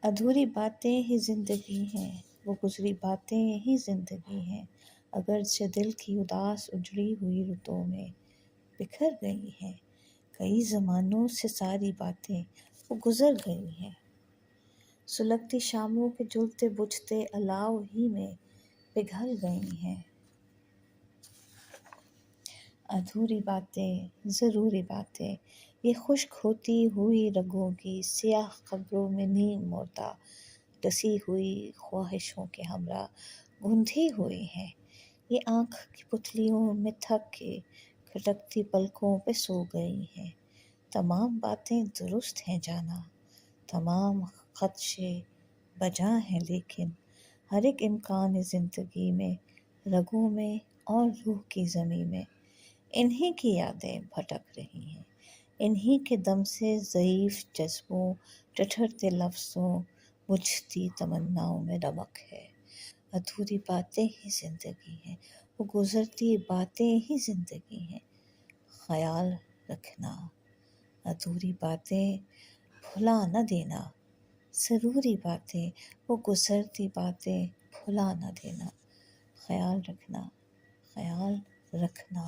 ادھوری باتیں ہی زندگی ہیں، وہ گزری باتیں ہی زندگی ہیں، اگرچہ دل کی اداس اجڑی ہوئی رتوں میں بکھر گئی ہیں، کئی زمانوں سے ساری باتیں وہ گزر گئی ہیں، سلگتی شاموں کے جلتے بجھتے الاؤ ہی میں پگھل گئی ہیں۔ ادھوری باتیں، ضروری باتیں، یہ خشک ہوتی ہوئی رگوں کی سیاہ قبروں میں نیم مردہ ڈسی ہوئی خواہشوں کے ہمراہ گندھی ہوئی ہیں، یہ آنکھ کی پتلیوں میں تھک کے کھٹکتی پلکوں پہ سو گئی ہیں۔ تمام باتیں درست ہیں جانا، تمام خدشے بجا ہیں، لیکن ہر ایک امکان زندگی میں رگوں میں اور روح کی زمین میں انہی کی یادیں بھٹک رہی ہیں، انہی کے دم سے ضعیف جذبوں، ٹٹھرتے لفظوں، بجھتی تمناؤں میں رمق ہے۔ ادھوری باتیں ہی زندگی ہیں، وہ گزرتی باتیں ہی زندگی ہیں، خیال رکھنا۔ ادھوری باتیں بھلا نہ دینا، ضروری باتیں، وہ گزرتی باتیں بھلا نہ دینا، خیال رکھنا، خیال رکھنا۔